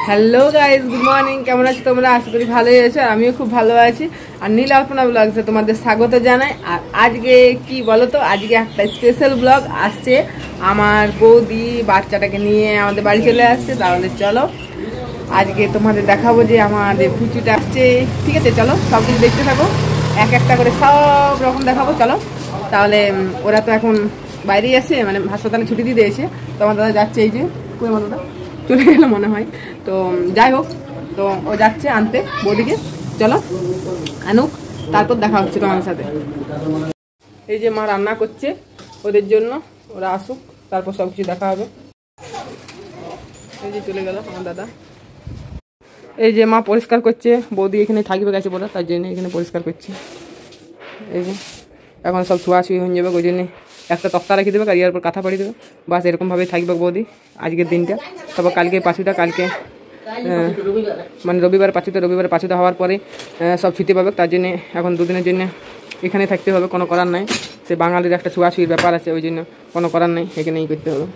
Hello guys, good morning. কেমন আছো তোমরা? আশা করি ভালোই আছো। আমিও খুব ভালো আছি। আর নীল আলপনা ব্লগসে তোমাদের স্বাগত জানাই। আর আজকে কি বলো তো, আজকে একটা স্পেশাল ব্লগ আসছে। আমার বৌদি বাচ্চাটাকে নিয়ে আমাদের বাড়ি চলে আসছে। তাহলে চলো আজকে তোমাদের দেখাবো যে আমাদের পুচুটা আসছে। ঠিক আছে, চলো সব কিছু দেখতে থাকো, এক একটা করে সব রকম দেখাবো। চলো তাহলে। ওরা তো এখন বাইরেই আছে, মানে হাসপাতালে ছুটি দিয়ে দিয়েছে। তো আমার দাদা যাচ্ছে, এই যে কই আমার দাদা চলে গেল মনে হয়। তো যাই হোক, তো ও যাচ্ছে আনতে বৌদিকে। চলো আনুক, তারপর দেখা হচ্ছে তোমাদের সাথে। এই যে মা রান্না করছে ওদের জন্য, ওরা আসুক তারপর সব কিছু দেখা হবে। এই যে চলে গেল আমার দাদা। এই যে মা পরিষ্কার করছে, বৌদি এখানে থাকবে গেছে বলে, তার জন্য এখানে পরিষ্কার করছে। এই যে এখন সব ছোঁয়াছুঁই হয়ে যাবে, ওই জন্যে একটা তক্তা রেখে দেবে, আর ইয়ার পর কাঁথা পাড়িয়ে দেবে। বাস এরকমভাবেই থাকবে বৌদি আজকের দিনটা। তারপর কালকে পাঁচুটা, কালকে মানে রবিবার পাঁচুটা হওয়ার পরে সব ছুটি পাবে। তার জন্যে এখন দুদিনের জন্য এখানে থাকতে হবে, কোনো করার নাই। সে বাঙালির একটা ছোঁয়াছুঁয়ির ব্যাপার আছে, ওই জন্য কোনো করার নেই, এখানেই করতে হবে।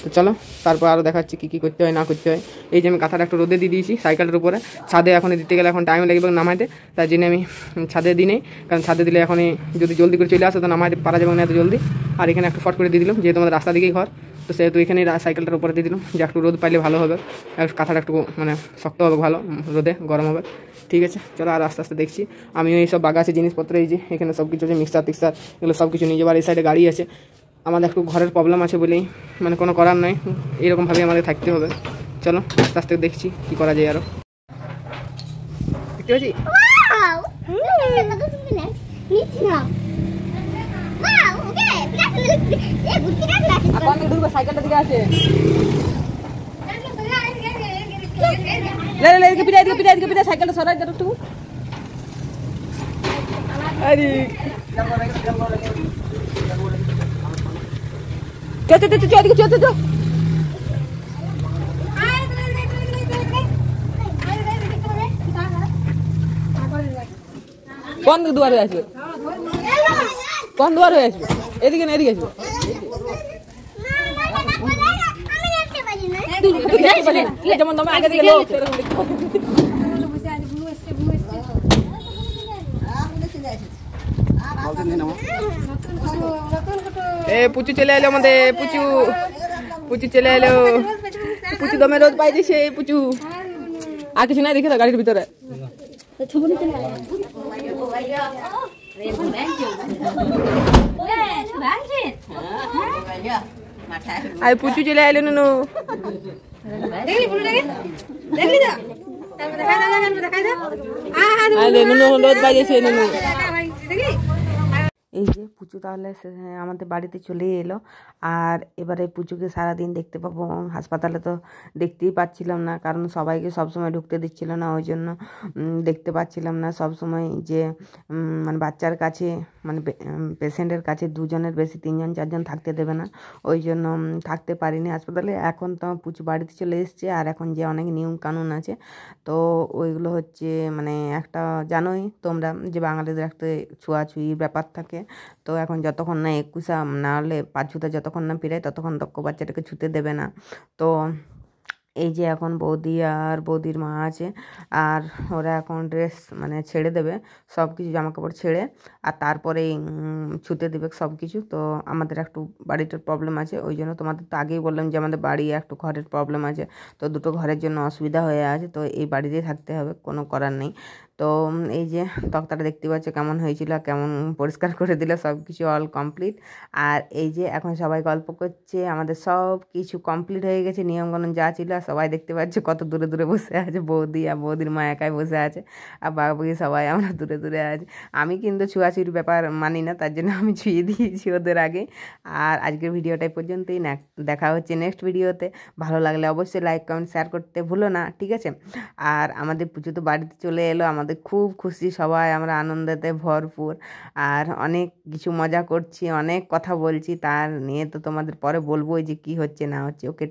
তো চলো তারপর আরও দেখাচ্ছি কী কী করতে হয় না করতে হয়। এই যে আমি কাঁথাটা একটু রোদে দিয়ে দিয়েছি সাইকেলের উপরে। ছাদে এখন দিতে গেলে এখন টাইম লাগবে নামাইতে, তার জন্য আমি ছাদে দিই নেই। কারণ ছাদে দিলে এখনই যদি জলদি করে চলে আসে তো নামাইতে পারা যাবে না এত জলদি। আর এখানে একটু ফট করে দিয়ে দিলাম, যেহেতু আমাদের রাস্তা দিকেই ঘর, তো সেহেতু এখানেই সাইকেলটার উপরে দিয়ে দিলাম, যে একটু রোদ পাইলে ভালো হবে। একটু কাঁথাটা একটু মানে শক্ত হবে, ভালো রোদে গরম হবে। ঠিক আছে, চলো আর আস্তে আস্তে দেখছি। আমিও এইসব বাগাছে জিনিসপত্র, এই যে এখানে সব কিছু আছে, মিক্সার টিক্সার এগুলো সব কিছু নিয়ে যাবার। এই সাইডে গাড়ি আছে। আমাদের একটু ঘরের প্রবলেম আছে বলেই মানে কোনো করার নাই, এইরকমভাবেই আমাদের থাকতে হবে। চলো আস্তে আস্তে দেখছি কী করা যায়। আরও দেখতে পাচ্ছি সাইকেলটা দিকে আছে। সাইকেলটা সরাই দাও একটু। আরে কোন দুয়ারে আসবে, কোন দুয়ারে আসবে? এদিকে না এদিকে আসবে। যেমন তোমার আগে দিকে লোক পুচু চলে এলো আমাদের। পুচু চলে এলো। পুচু দমে রোদ পাইছে সে পুচু। আর কিছু নাই দেখে তো গাড়ির ভিতরে। আর পুচু চলে এলো নুনু। নুনু রোদ পাইছে নুনু। এই যে পুচু তাহলে আমাদের বাড়িতে চলে এলো। আর এবারে পুচুকে সারাদিন দেখতে পাবো। হাসপাতালে তো দেখতেই পাচ্ছিলাম না, কারণ সবাইকে সবসময় ঢুকতে দিচ্ছিল না, ওই জন্য দেখতে পাচ্ছিলাম না সবসময়। যে মানে বাচ্চার কাছে মানে পেশেন্টের কাছে দুজনের বেশি, 3জন 4জন থাকতে দেবে না, ওই জন্য থাকতে পারিনি হাসপাতালে। এখন তো পুচু বাড়িতে চলে এসছে। আর এখন যে অনেক নিয়ম কানুন আছে, তো ওইগুলো হচ্ছে মানে একটা জানোই তোমরা যে বাঙালিদের একটা ছোঁয়াছুঁয়ির ব্যাপার থাকে। তো এখন যতক্ষণ না 21 না হলে পাঁচুটা যতক্ষণ না ফিরায় ততক্ষণ বাচ্চাটাকে ছুতে দেবে না। তো এই যে এখন বৌদি আর বৌদির মা আছে, আর ওরা এখন ড্রেস মানে ছেড়ে দেবে, সব কিছু জামাকাপড় ছেড়ে, আর তারপরেই ছুতে দেবে সব কিছু। তো আমাদের একটু বাড়িটার প্রবলেম আছে, ওই জন্য তোমাদের তো আগেই বললাম যে আমাদের বাড়ি একটু ঘরের প্রবলেম আছে। তো দুটো ঘরের জন্য অসুবিধা হয়ে আছে, তো এই বাড়িতেই থাকতে হবে, কোনো করার নেই। তো এই যে তক্তাটা দেখতে পাচ্ছ কেমন হয়েছিল, কেমন পরিষ্কার করে দিলে, সব কিছু অল কমপ্লিট। আর এই যে এখন সবাই গল্প করছে, আমাদের সব কিছু কমপ্লিট হয়ে গেছে, নিয়মকানুন যা ছিল। সবাই দেখতে পাচ্ছে কত দূরে দূরে বসে আছে, বৌদি আর বৌদির মা একাই বসে আছে, আর বাবুকে সবাই আমরা দূরে দূরে আছি। আমি কিন্তু ছুঁয়াছুঁয়ির ব্যাপার মানি না, তার জন্য আমি ছুঁয়ে দিয়েছি ওদের আগে। আর আজকের ভিডিওটাই পর্যন্তই, না দেখা হচ্ছে নেক্সট ভিডিওতে। ভালো লাগলে অবশ্যই লাইক কমেন্ট শেয়ার করতে ভুলো না, ঠিক আছে? আর আমাদের পুজো তো বাড়িতে চলে এলো, আমাদের খুব খুশি সবাই, আমরা আনন্দেতে ভরপুর। আর অনেক কিছু মজা করছি, অনেক কথা বলছি, তার নিয়ে তো তোমাদের পরে বলবো যে কি হচ্ছে না হচ্ছে। ওকে।